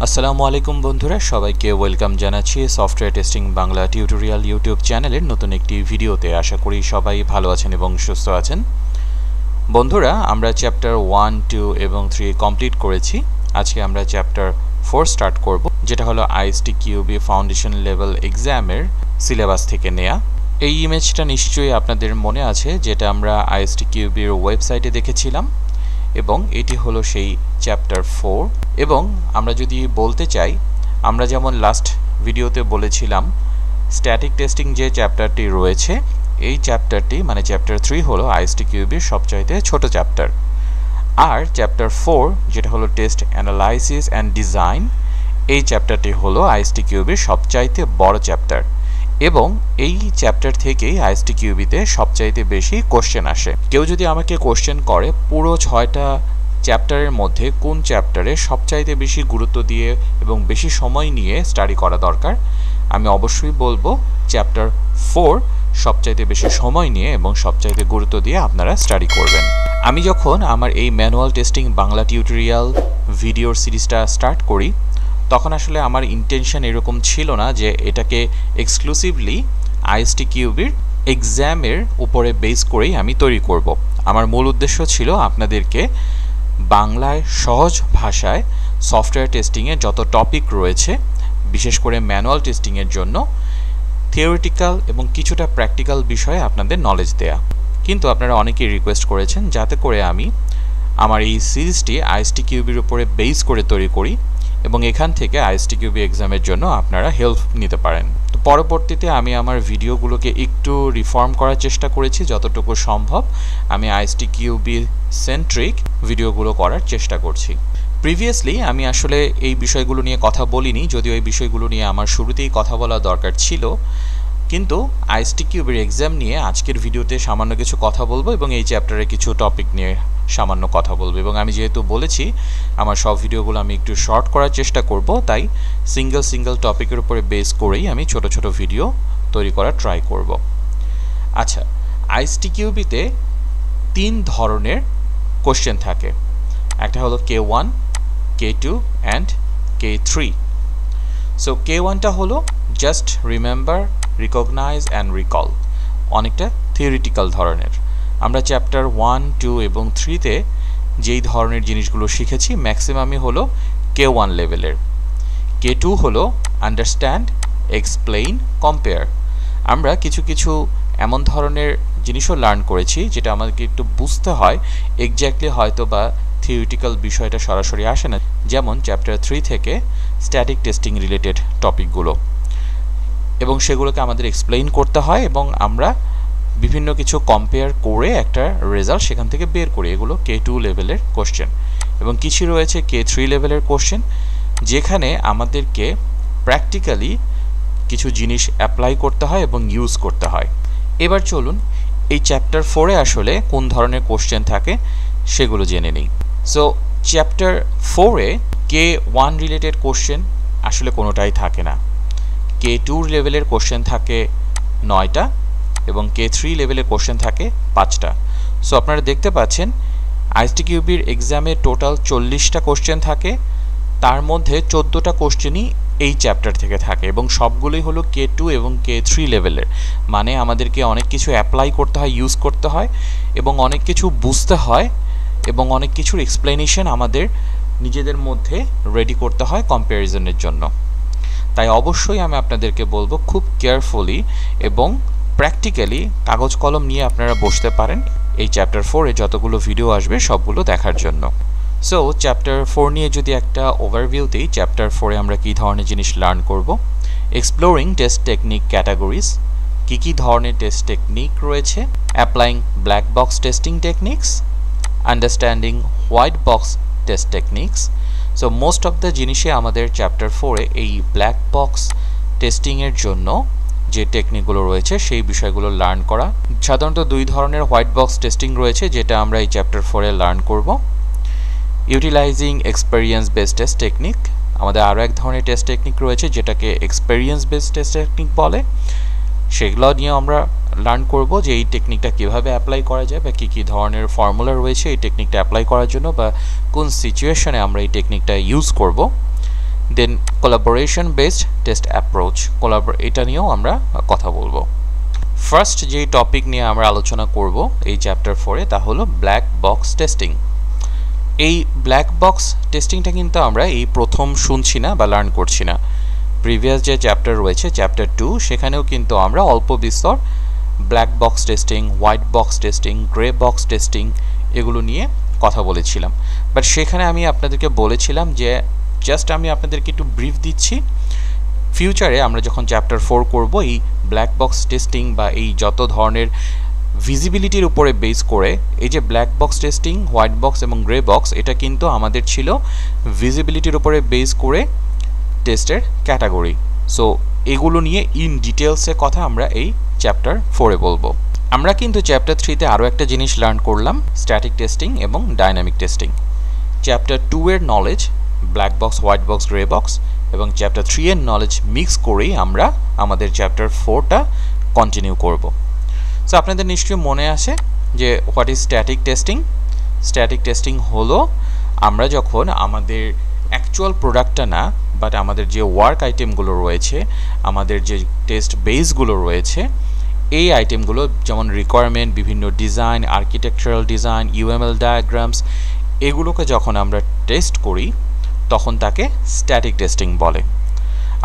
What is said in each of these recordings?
আসসালামু আলাইকুম বন্ধুরা, সবাইকে ওয়েলকাম জানাচ্ছি software testing Bangla tutorial YouTube চ্যানেলের নতুন একটি ভিডিওতে। আশা করি সবাই ভালো আছেন এবং সুস্থ আছেন। বন্ধুরা, আমরা চ্যাপ্টার 1, 2 এবং 3 কমপ্লিট করেছি। আজকে আমরা চ্যাপ্টার 4 স্টার্ট করব, যেটা হলো আইএসটিকিউবি ফাউন্ডেশন লেভেল এক্সামের সিলেবাস থেকে নেয়া। এই ইমেজটা নিশ্চয়ই আপনাদের মনে আছে, যেটা আমরা আইএসটিকিউবির ওয়েবসাইটে দেখেছিলাম, এবং এটি হলো সেই চ্যাপ্টার 4। এবং আমরা যদি বলতে চাই, আমরা যেমন লাস্ট ভিডিওতে বলেছিলাম স্ট্যাটিক টেস্টিং যে চ্যাপ্টারটি রয়েছে, এই চ্যাপ্টারটি মানে চ্যাপ্টার 3 হলো আইএসটিকিউবির সবচাইতে ছোট চ্যাপ্টার। আর চ্যাপ্টার 4 যেটা হলো টেস্ট অ্যানালাইসিস অ্যান্ড ডিজাইন, এই চ্যাপ্টারটি হলো আইএসটিকিউবির সবচাইতে বড় চ্যাপ্টার। এবং এই চ্যাপ্টার থেকেই আইএসটিকিউবিতে সবচাইতে বেশি কোশ্চেন আসে। কেউ যদি আমাকে কোশ্চেন করে পুরো 6টা চ্যাপ্টারের মধ্যে কোন চ্যাপ্টারে সবচাইতে বেশি গুরুত্ব দিয়ে এবং বেশি সময় নিয়ে স্টাডি করা দরকার, আমি অবশ্যই বলবো চ্যাপ্টার 4 সবচাইতে বেশি সময় নিয়ে এবং সবচাইতে গুরুত্ব দিয়ে আপনারা স্টাডি করবেন। আমি যখন আমার এই ম্যানুয়াল টেস্টিং বাংলা টিউটোরিয়াল ভিডিওর সিরিজটা স্টার্ট করি, তখন আসলে আমার ইন্টেনশন এরকম ছিল না যে এটাকে এক্সক্লুসিভলি আইএসটিকিউবির এক্সামের উপরে বেস করেই আমি তৈরি করব। আমার মূল উদ্দেশ্য ছিল আপনাদেরকে বাংলায় সহজ ভাষায় সফটওয়্যার টেস্টিংয়ে যত টপিক রয়েছে, বিশেষ করে ম্যানুয়াল টেস্টিংয়ের জন্য থিওরিটিক্যাল এবং কিছুটা প্র্যাকটিক্যাল বিষয়ে আপনাদের নলেজ দেয়া। কিন্তু আপনারা অনেকেই রিকোয়েস্ট করেছেন যাতে করে আমি আমার এই সিরিজটি আইএসটিকিউবির উপরে বেস করে তৈরি করি এবং এখান থেকে আইএসটিকিউবি এক্সামের জন্য আপনারা হেল্প নিতে পারেন। তো পরবর্তীতে আমি আমার ভিডিওগুলোকে একটু রিফর্ম করার চেষ্টা করেছি, যতটুকু সম্ভব আমি আইএসটিকিউবি সেন্ট্রিক ভিডিওগুলো করার চেষ্টা করছি। প্রিভিয়াসলি আমি আসলে এই বিষয়গুলো নিয়ে কথা বলিনি, যদিও এই বিষয়গুলো নিয়ে আমার শুরুতেই কথা বলা দরকার ছিল, কিন্তু আইএসটিকিউবির এক্সাম নিয়ে আজকের ভিডিওতে সামান্য কিছু কথা বলবো এবং এই চ্যাপ্টারে কিছু টপিক নিয়ে সামান্য কথা বলবো। এবং আমি যেহেতু বলেছি আমার সব ভিডিওগুলো আমি একটু শর্ট করার চেষ্টা করব, তাই সিঙ্গেল টপিকের উপরে বেস করেই আমি ছোট ছোট ভিডিও তৈরি করার ট্রাই করব। আচ্ছা, আইএসটিকিউবিতে 3 ধরনের কোশ্চেন থাকে। একটা হলো K1, K2 and K3। So K1টা হলো just remember, recognise and recall, অনেকটা থিওরিটিক্যাল ধরনের। আমরা চ্যাপ্টার 1, 2 এবং 3তে যেই ধরনের জিনিসগুলো শিখেছি ম্যাক্সিমামই হলো K1 লেভেলের। K2 হলো আন্ডারস্ট্যান্ড, এক্সপ্লেইন, কম্পেয়ার। আমরা কিছু এমন ধরনের জিনিসও লার্ন করেছি যেটা আমাদেরকে একটু বুঝতে হয়, এক্স্যাক্টলি হয়তো বা থিওরিটিক্যাল বিষয়টা সরাসরি আসে না, যেমন চ্যাপ্টার 3 থেকে স্ট্যাটিক টেস্টিং রিলেটেড টপিকগুলো, এবং সেগুলোকে আমাদের এক্সপ্লেইন করতে হয় এবং আমরা বিভিন্ন কিছু কম্পেয়ার করে একটা রেজাল্ট সেখান থেকে বের করি। এগুলো K2 লেভেলের কোশ্চেন। এবং কিছু রয়েছে K3 লেভেলের কোশ্চেন, যেখানে আমাদেরকে প্র্যাকটিক্যালি কিছু জিনিস অ্যাপ্লাই করতে হয় এবং ইউজ করতে হয়। এবার চলুন এই চ্যাপ্টার 4-এ আসলে কোন ধরনের কোশ্চেন থাকে সেগুলো জেনে নিই। সো চ্যাপ্টার 4-এ K1 রিলেটেড কোশ্চেন আসলে কোনোটাই থাকে না। K2 লেভেলের কোশ্চেন থাকে 9টা এবং K3 লেভেলের কোশ্চেন থাকে 5টা। সো আপনারা দেখতে পাচ্ছেন আইএসটিকিউবির এক্সামে টোটাল 40টা কোশ্চেন থাকে, তার মধ্যে 14টা কোশ্চেনই এই চ্যাপ্টার থেকে থাকে এবং সবগুলোই হলো K2 এবং K3 লেভেলের। মানে আমাদেরকে অনেক কিছু অ্যাপ্লাই করতে হয়, ইউজ করতে হয় এবং অনেক কিছু বুঝতে হয় এবং অনেক কিছুর এক্সপ্লেনেশন আমাদের নিজেদের মধ্যে রেডি করতে হয় কম্প্যারিজনের জন্য। তাই অবশ্যই আমি আপনাদেরকে বলবো খুব কেয়ারফুলি এবং প্র্যাকটিক্যালি কাগজ কলম নিয়ে আপনারা বসতে পারেন এই চ্যাপ্টার 4-এ যতগুলো ভিডিও আসবে সবগুলো দেখার জন্য। সো চ্যাপ্টার 4 নিয়ে যদি একটা ওভারভিউ দিই, চ্যাপ্টার 4-এ আমরা কী ধরনের জিনিস লার্ন করব। এক্সপ্লোরিং টেস্ট টেকনিক ক্যাটাগরিজ, কী ধরনের টেস্ট টেকনিক রয়েছে, applying black box testing techniques, understanding white box test techniques. So most of the জিনিসে আমাদের চ্যাপ্টার 4-এ এই ব্ল্যাক বক্স টেস্টিংয়ের জন্য যে টেকনিকগুলো রয়েছে সেই বিষয়গুলো লার্ন করা। সাধারণত 2 ধরনের হোয়াইট বক্স টেস্টিং রয়েছে, যেটা আমরা এই চ্যাপ্টার 4-এ লার্ন করব। Utilising experience based test technique, আমাদের আরও এক ধরনের টেস্ট টেকনিক রয়েছে যেটাকে এক্সপেরিয়েন্স বেসড টেস্ট টেকনিক বলে। সেগুলো নিয়ে আমরা লার্ন করব যে এই টেকনিকটা কিভাবে অ্যাপ্লাই করা যায় বা কী ধরনের ফর্মুলা রয়েছে এই টেকনিকটা অ্যাপ্লাই করার জন্য বা কোন সিচুয়েশনে আমরা এই টেকনিকটা ইউজ করব। দেন কোলাবোরেশন বেসড টেস্ট অ্যাপ্রোচ, এটা নিয়েও আমরা কথা বলবো। ফার্স্ট যে টপিক নিয়ে আমরা আলোচনা করব এই চ্যাপ্টার 4-এ তা হলো ব্ল্যাক বক্স টেস্টিং। এই ব্ল্যাক বক্স টেস্টিংটা কিন্তু আমরা এই প্রথম শুনছি না বা লার্ন করছি না। প্রিভিয়াস যে চ্যাপ্টার রয়েছে চ্যাপ্টার 2 সেখানেও কিন্তু আমরা অল্প বিস্তর black box testing, white box testing, grey box testing এগুলো নিয়ে কথা বলেছিলাম। বাট সেখানে আমি আপনাদেরকে বলেছিলাম যে জাস্ট আমি আপনাদেরকে একটু ব্রিফ দিচ্ছি, ফিউচারে আমরা যখন চ্যাপ্টার 4 করব এই ব্ল্যাক বক্স টেস্টিং বা এই যত ধরনের ভিজিবিলিটির উপরে বেস করে এই যে black box testing, white box এবং গ্রে বক্স, এটা কিন্তু আমাদের ছিল ভিজিবিলিটির উপরে বেস করে টেস্টের ক্যাটাগরি। সো এগুলো নিয়ে ইন ডিটেলসে কথা আমরা এই চ্যাপ্টার 4-এ বলবো। আমরা কিন্তু চ্যাপ্টার 3-তে আরও একটা জিনিস লার্ন করলাম, স্ট্যাটিক টেস্টিং এবং ডাইনামিক টেস্টিং। চ্যাপ্টার 2-এর knowledge black box, white box, grey box এবং চ্যাপ্টার 3-এর নলেজ মিক্স করেই আমরা আমাদের চ্যাপ্টার 4টা কন্টিনিউ করব। সো আপনাদের নিশ্চয়ই মনে আসে যে what is static testing. Static testing হলো আমরা যখন আমাদের অ্যাকচুয়াল প্রোডাক্টটা না, বাট আমাদের যে ওয়ার্ক আইটেমগুলো রয়েছে, আমাদের যে টেস্ট বেসগুলো রয়েছে, এই আইটেমগুলো যেমন রিকোয়ারমেন্ট, বিভিন্ন design, architectural design, UML diagrams, এগুলোকে যখন আমরা টেস্ট করি তখন তাকে স্ট্যাটিক টেস্টিং বলে।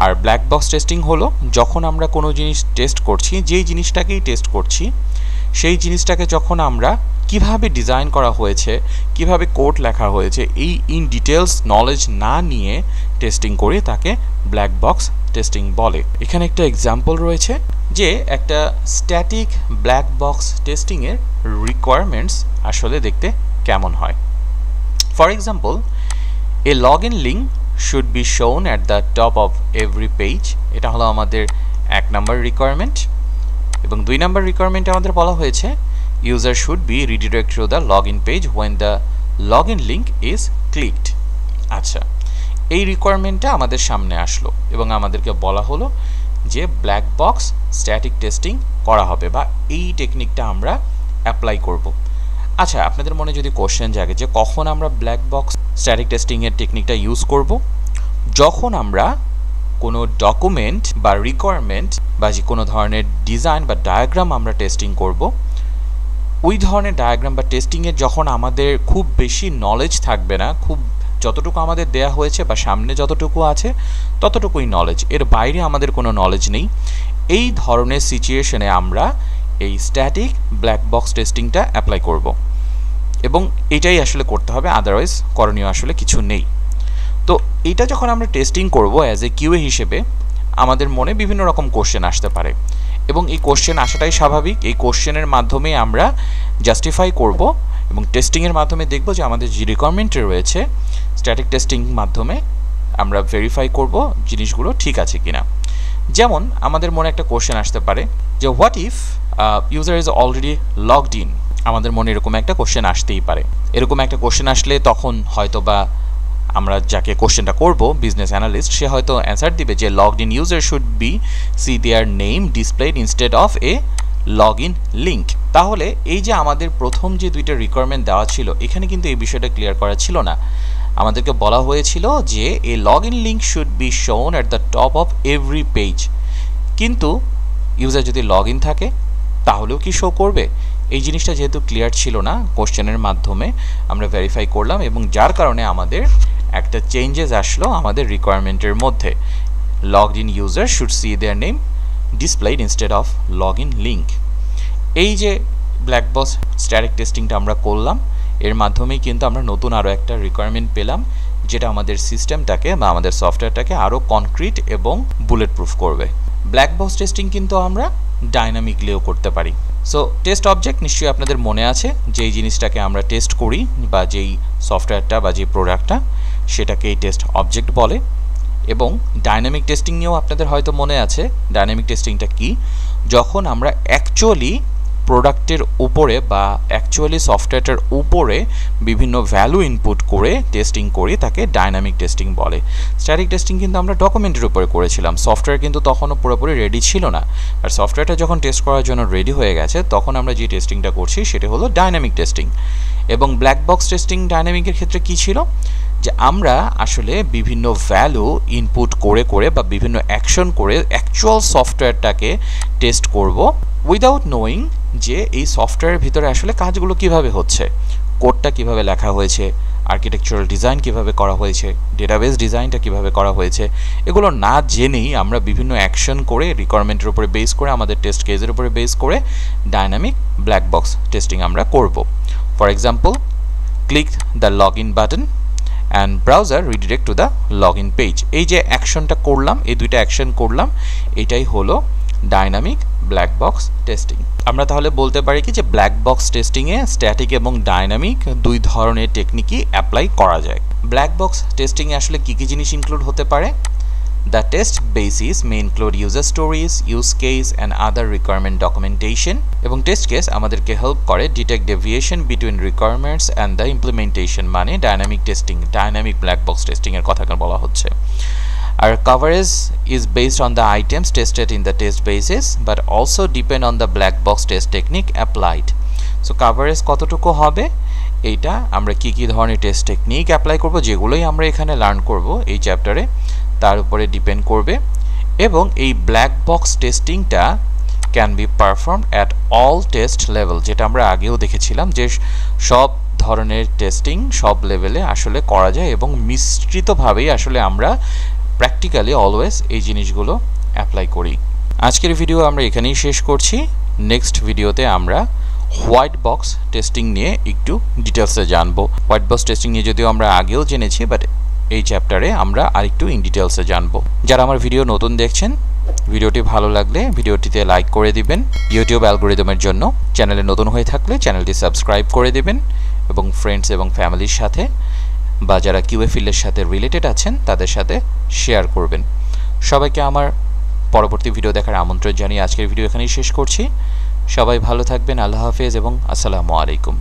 আর ব্ল্যাক বক্স টেস্টিং হলো যখন আমরা কোনো জিনিস টেস্ট করছি, যেই জিনিসটাকেই টেস্ট করছি সেই জিনিসটাকে যখন আমরা কিভাবে ডিজাইন করা হয়েছে, কিভাবে কোড লেখা হয়েছে, এই ইন ডিটেলস নলেজ না নিয়ে টেস্টিং করি তাকে ব্ল্যাক বক্স টেস্টিং বলে। এখানে একটা এক্সাম্পল রয়েছে যে একটা স্ট্যাটিক ব্ল্যাক বক্স টেস্টিংয়ের রিকোয়ারমেন্টস আসলে দেখতে কেমন হয়। For example, A log in link should be shown at the top of every page, এটা হলো আমাদের 1 নাম্বার রিকোয়ারমেন্ট। এবং 2 নাম্বার রিকোয়ারমেন্টে আমাদের বলা হয়েছে user should be redirected to the login page when the login link is clicked। আচ্ছা, এই রিকোয়ারমেন্টটা আমাদের সামনে আসলো এবং আমাদেরকে বলা হলো যে ব্ল্যাক বক্স স্ট্যাটিক টেস্টিং করা হবে বা এই টেকনিকটা আমরা অ্যাপ্লাই করব। আচ্ছা, আপনাদের মনে যদি কোশ্চেন জাগে যে কখন আমরা ব্ল্যাক বক্স স্ট্যাটিক টেস্টিংয়ের টেকনিকটা ইউজ করব, যখন আমরা কোনো ডকুমেন্ট বা রিকোয়ারমেন্ট বা যে কোনো ধরনের ডিজাইন বা ডায়াগ্রাম আমরা টেস্টিং করব, ওই ধরনের ডায়াগ্রাম বা টেস্টিংয়ের যখন আমাদের খুব বেশি নলেজ থাকবে না, খুব যতটুকু আমাদের দেয়া হয়েছে বা সামনে যতটুকু আছে ততটুকুই নলেজ, এর বাইরে আমাদের কোনো নলেজ নেই, এই ধরনের সিচুয়েশনে আমরা এই স্ট্যাটিক ব্ল্যাক বক্স টেস্টিংটা অ্যাপ্লাই করব এবং এটাই আসলে করতে হবে, আদারওয়াইজ করণীয় আসলে কিছু নেই। তো এটা যখন আমরা টেস্টিং করব অ্যাজ এ কিউএ হিসেবে, আমাদের মনে বিভিন্ন রকম কোশ্চেন আসতে পারে এবং এই কোশ্চেন আসাটাই স্বাভাবিক। এই কোশ্চেনের মাধ্যমে আমরা জাস্টিফাই করব এবং টেস্টিংয়ের মাধ্যমে দেখব যে আমাদের যে রিকোয়ারমেন্টে রয়েছে স্ট্যাটিক টেস্টিং মাধ্যমে আমরা ভেরিফাই করব জিনিসগুলো ঠিক আছে কিনা। যেমন আমাদের মনে একটা কোশ্চেন আসতে পারে যে what if user is already logged in. আমাদের মনে এরকম একটা কোশ্চেন আসতেই পারে। এরকম একটা কোশ্চেন আসলে তখন হয়তো বা আমরা যাকে কোশ্চেনটা করব, বিজনেস অ্যানালিস্ট, সে হয়তো অ্যান্সার দিবে যে logged in user should be see their name displayed instead of a log in link. তাহলে এই যে আমাদের প্রথম যে দুইটা রিকোয়ারমেন্ট দেওয়া ছিল, এখানে কিন্তু এই বিষয়টা ক্লিয়ার করা ছিল না। আমাদেরকে বলা হয়েছিল যে a log in link should be shown at the top of every page, কিন্তু ইউজার যদি লগ ইন থাকে তাহলেও কি শো করবে? এই জিনিসটা যেহেতু ক্লিয়ার ছিল না, কোশ্চেনের মাধ্যমে আমরা ভেরিফাই করলাম এবং যার কারণে আমাদের একটা চেঞ্জেস আসলো আমাদের রিকোয়ারমেন্টের মধ্যে। Logged in user should see their name displayed instead of log in link. এই যে ব্ল্যাক বক্স স্ট্যাটিক টেস্টিংটা আমরা করলাম, এর মাধ্যমেই কিন্তু আমরা নতুন আরও একটা রিকোয়ারমেন্ট পেলাম যেটা আমাদের সিস্টেমটাকে বা আমাদের সফটওয়্যারটাকে আরও কনক্রিট এবং বুলেট প্রুফ করবে। ব্ল্যাক বক্স টেস্টিং কিন্তু আমরা ডাইনামিকলিও করতে পারি। সো টেস্ট অবজেক্ট নিশ্চয়ই আপনাদের মনে আছে, যেই জিনিসটাকে আমরা টেস্ট করি বা যেই সফটওয়্যারটা বা যে প্রোডাক্টটা, সেটাকেই টেস্ট অবজেক্ট বলে। এবং ডাইনামিক টেস্টিং নিয়েও আপনাদের হয়তো মনে আছে। ডাইনামিক টেস্টিংটা কি? যখন আমরা অ্যাকচুয়ালি প্রোডাক্টের উপরে বা অ্যাকচুয়ালি সফটওয়্যারটার উপরে বিভিন্ন ভ্যালু ইনপুট করে টেস্টিং করি, তাকে ডাইনামিক টেস্টিং বলে। স্ট্যাটিক টেস্টিং কিন্তু আমরা ডকুমেন্টের উপরে করেছিলাম, সফটওয়্যার কিন্তু তখনও পুরোপুরি রেডি ছিল না। আর সফটওয়্যারটা যখন টেস্ট করার জন্য রেডি হয়ে গেছে, তখন আমরা যে টেস্টিংটা করছি সেটা হলো ডাইনামিক টেস্টিং। এবং ব্ল্যাক বক্স টেস্টিং ডাইনামিকের ক্ষেত্রে কী ছিল? যে আমরা আসলে বিভিন্ন ভ্যালু ইনপুট করে করে বা বিভিন্ন অ্যাকশন করে অ্যাকচুয়াল সফটওয়্যারটাকে টেস্ট করব উইদাউট নোয়িং যে এই সফটওয়্যারের ভিতরে আসলে কাজগুলো কিভাবে হচ্ছে, কোডটা কিভাবে লেখা হয়েছে, আর্কিটেকচারাল ডিজাইন কিভাবে করা হয়েছে, ডেটাবেস ডিজাইনটা কিভাবে করা হয়েছে, এগুলো না জেনেই আমরা বিভিন্ন অ্যাকশন করে রিকোয়ারমেন্টের উপরে বেস করে আমাদের টেস্ট কেসের উপরে বেস করে ডাইনামিক ব্ল্যাক বক্স টেস্টিং আমরা করব। For example, click the log in button and browser redirect to the log in page. এই যে অ্যাকশনটা করলাম, এই দুইটা অ্যাকশন করলাম, এটাই হলো ডাইনামিক ব্ল্যাক বক্স টেস্টিং। আমরা তাহলে বলতে পারি কি যে ব্ল্যাক বক্স টেস্টিংয়ে স্ট্যাটিক এবং ডাইনামিক দুই ধরনের টেকনিকই অ্যাপ্লাই করা যায়। ব্ল্যাক বক্স টেস্টিংয়ে আসলে কী কী জিনিস ইনক্লুড হতে পারে? The test basis may include user stories, use case and other requirement documentation এবং টেস্ট কেস আমাদেরকে হেল্প করে detect deviation between requirements and the implementation, মানে dynamic testing, dynamic black box testing এর কথা বলা হচ্ছে। আর coverage is based on the items tested in the test basis but also depend on the black box test technique applied. So coverage কতটুকু হবে, এইটা আমরা কি কি ধরনের টেস্ট টেকনিক অ্যাপ্লাই করব, যেগুলোই আমরা এখানে লার্ন করব এই চ্যাপ্টারে, তার উপরে ডিপেন্ড করবে। এবং এই ব্ল্যাক বক্স টেস্টিংটা can be performed at all test level, যেটা আমরা আগেও দেখেছিলাম যে সব ধরনের টেস্টিং সব লেভেলে আসলে করা যায় এবং মিশ্রিতভাবেই আসলে আমরা প্র্যাকটিক্যালি অলওয়েজ এই জিনিসগুলো অ্যাপ্লাই করি। আজকের ভিডিও আমরা এখানেই শেষ করছি। নেক্সট ভিডিওতে আমরা হোয়াইট বক্স টেস্টিং নিয়ে একটু ডিটেলসে জানবো। হোয়াইট বক্স টেস্টিং নিয়ে যদিও আমরা আগেও জেনেছি, বাট এই চ্যাপ্টারে আমরা আরেকটু ইন ডিটেলসে জানবো। যারা আমার ভিডিও নতুন দেখছেন, ভিডিওটি ভালো লাগলে ভিডিওটিতে লাইক করে দিবেন ইউটিউব অ্যালগোরিদমের জন্য। চ্যানেলে নতুন হয়ে থাকলে চ্যানেলটি সাবস্ক্রাইব করে দিবেন এবং ফ্রেন্ডস এবং ফ্যামিলির সাথে বা যারা কিউএ ফিল্ডের সাথে রিলেটেড আছেন তাদের সাথে শেয়ার করবেন। সবাইকে আমার পরবর্তী ভিডিও দেখার আমন্ত্রণ জানিয়ে আজকের ভিডিও এখানেই শেষ করছি। সবাই ভালো থাকবেন। আল্লাহ হাফেজ এবং আসসালামু আলাইকুম।